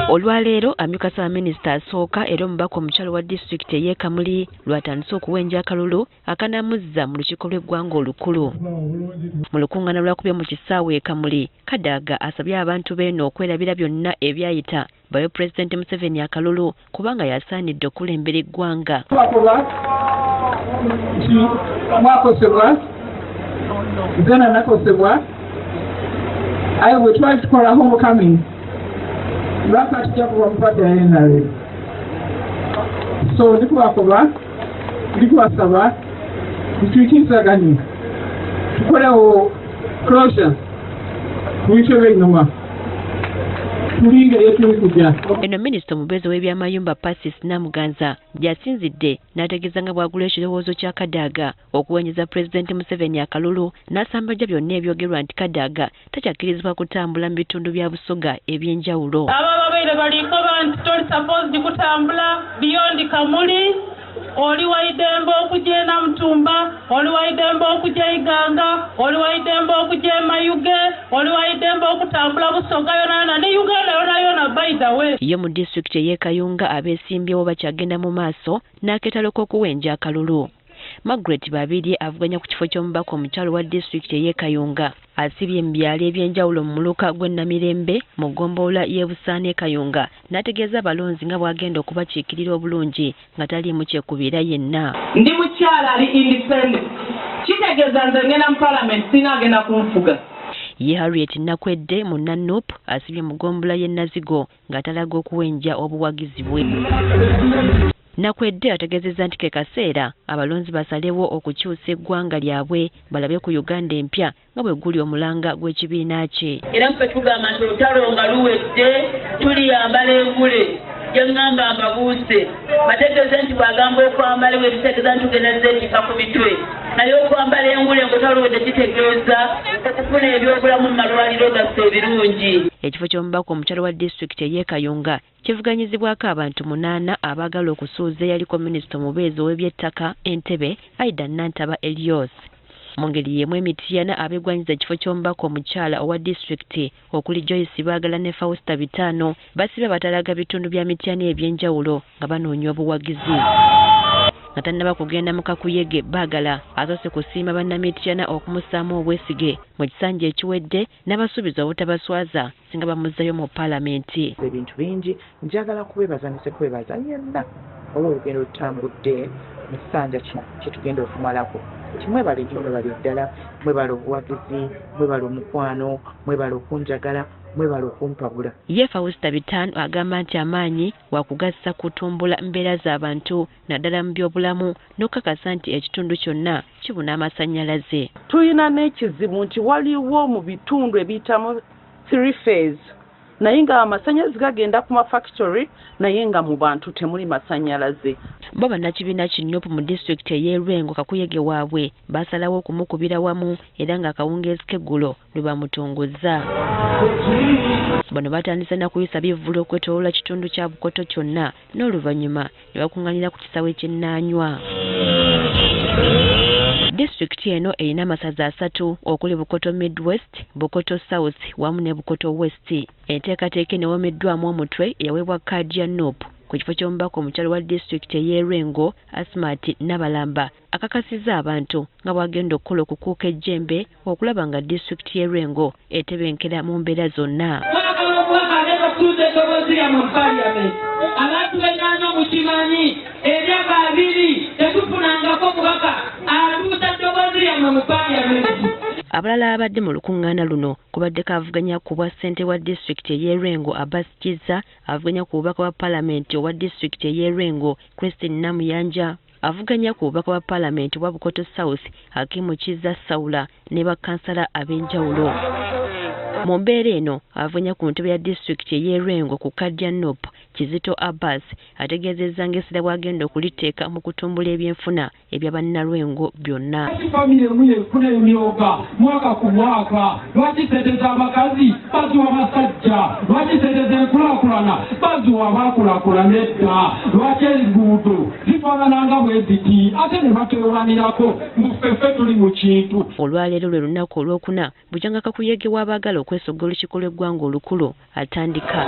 Olwaleero amyuka Ssaabaminisita asooka era omubaka omukyalo wa disitulikiti ey'e Kamuli lwatandise okuwenja akalulu akanamuzza mu lukiiko lw'eggwanga olukulu. Mu lukungaana lwakubye mu kisaawe e Kamuli, Kadaga asabye abantu b'eno okwerabira byonna ebyayita bawe Pulezidenti Museveni akalulu kubanga yasaanidde okulembera eggwanga. Mwakosebwa, nzena nakosebwa, aye bwe twali tukola homecoming lwaka tujja kuba mupadde ayenale. So ndikubasaba tukirizaganye tukolewo closure ku bintu eby'ennyuma tulinga eyetuli kujja. Eno Minisita omubeezi w'ebyamayumba Pacis Namuganza gy'asinzidde n'ategeeza nga bw'agula ekirowoozo kya Kadaga okuwenyeza Pulezidenti Museveni akalulu n'asambajja byonna ebyogerwa nti Kadaga takyakkirizibwa kutambula mu bitundu bya Busoga eby'enjawulo. Abo ababeire baliko bantu toli supposed kutambula beyond Kamuli. Oli waidembe okujja Namutumba, oli waidembe okujja Iganga, oli waidembe okujja Mayuge, oli waidembe okutambula Busoga yona ne Uganda yona by the way. Ye mu disitulikiti ey'e Kayunga abeesimbyewo bakyagenda mu maaso n'aketalo k'okuwenja akalulu. Margaret Babirye avuganya ku kifo ky'omubaka omukyalo wa disitulikiti ey'e Kayunga. Asibye mu byalo eby'enjawulo mu muluka gw'e Namirembe mu ggombolola y'e Busaane Kayunga n'ategeeza abalonzi nga bw'agenda okubakiikirira obulungi nga taliimu kyekubira yenna. Ndi mukyala ali independent. Kitegeeza nze ngenda mu parliament sinaagenda kunfuga. Ye Harriet Nakwedde mu Nanup asibye mu ggombolola y'e Nazigo ng'atalaga okuwenja obuwagizi bwe. Nakwedde ategeezezza nti ke kaseera abalonzi basalewo okukyusa eggwanga lyabwe balabe ku Uganda empya nga bwe guli omulanga gw'ekibiina kye. Era ffe tugamba nti olutalo nga luwedde tuliyambala engule gyeŋŋamba mbabuuse bategeeze nti bw'agamba okwambala bwe tutegeeza nti tugendeza ekika ku mitwe naye okwambala engule ng'otaluwedde kitegeeza okufuna ebyobulamu mu malwaliro gaffe ebirungi. Ekifo ky'omubaka omukyalo wa disitulikiti ey'e Kayunga kivuganyizibwako abantu 8 abaagala okusuuza eyaliko minisita omubeezi ow'eby'ettaka Entebbe Aida Nantaba Elios. Mu ngeri y'emu Emityana abeegwanyiza ekifo ky'omubaka omukyala owa disitulikiti okuli Joyce Baagala ne Fausta Bitano basibye batalaga bitundu bya Mityana eby'enjawulo nga banoonya obuwagizi. Nga tannaba kugenda mu kakuyege Baagala asoose kusiima bannamityana okumusaamu obwesige mu kisanja ekiwedde n'abasuubiza obutabaswaza singa bamuzzayo mu paalamenti. Ebintu bingi njagala kubebaza yenna olw'olugendo lutambudde mu kisanja kino kyetugenda okumalako. Kimwebale nnyo mwebale ddala, mwebale obuwagizi, mwebale omukwano, mwebale okunjagala, mwebale okumpabula. Ye Fausta Bitano agamba nti amaanyi wakugassa kutumbula mbeera z'abantu naddala mu byobulamu n'okukakasa nti ekitundu kyonna kibuna amasannyalaze. Tuyina n'ekizibu nti waliwo mu bitundu ebiyitamu 3 phase naye nga amasannyalaze gagenda ku mafactory naye nga mu bantu temuli masannyalaze. Bo bannakibiina Kinyupu mu disitulikiti ey'e Lwengo kakuyege waabwe basalawo okumukubira wamu era nga akawungeezi k'eggulo lwe bamutongozza. Bano batandise na kuyisa bivvulu okwetooloola kitundu kya Bukoto kyonna n'oluvannyuma ne bakuŋŋaanira ku kisaawe ky'Ennaanywa. Disitulikiti eno erina amasaza 3 okuli Bukoto Midwest, Bukoto South wamu ne Bukoto West. Enteekateeka enewomeddwamu omutwe eyaweebwa kkaadi ya Nuupu ku kifo ky'omubaka omukyalo wa disitulikiti ey'e Lwengo Asmat Nabalamba akakasizza abantu nga bw'agenda okukola okukuuka ejjembe okulaba nga disitulikiti y'e Lwengo etebenkera mu mbeera zonna. Abantu b'ennaanya mukimanyi emyaka 2 tetufunangako mubaka atuusa ddoboozi yammwe mu paalamenti. Abalala abadde mu lukuŋŋaana luno kubaddeko avuganya ku bwa ssente wa disitulikiti ey'e Lwengo Abbas Kizza, avuganya ku bubaka bwa paalamenti owa disitulikiti ey'e Lwengo Christine Namuyanja, avuganya ku bubaka bwa paalamenti bwa Bukoto South Hakimu Kizza Sawula ne bakansala ab'enjawulo. Mu mbeera eno avuganya ku ntebe ya disitulikiti ey'e Lwengo ku kkaadi ya Nuupu Kizito Abbas ategeezezza ng'essira bw'agenda okuliteeka mu kutumbula ebyenfuna ebya bannalwengo byonna. Famire muye kune emyoga mwaka ku mwaka lwaki ssente z'abakazi baziwa basajja, lwaki ssente z'enkulaakulana baziwa abaakulakulana edda, lwaki enguudo zifaanananga bwe ziti ate ne bateewanirako mufeffe tuli mu kintu. Olwaleero lwe lunaku olwokuna bujanga kakuyege w'abaagala okwesogga olukiiko lw'eggwanga olukulu atandika.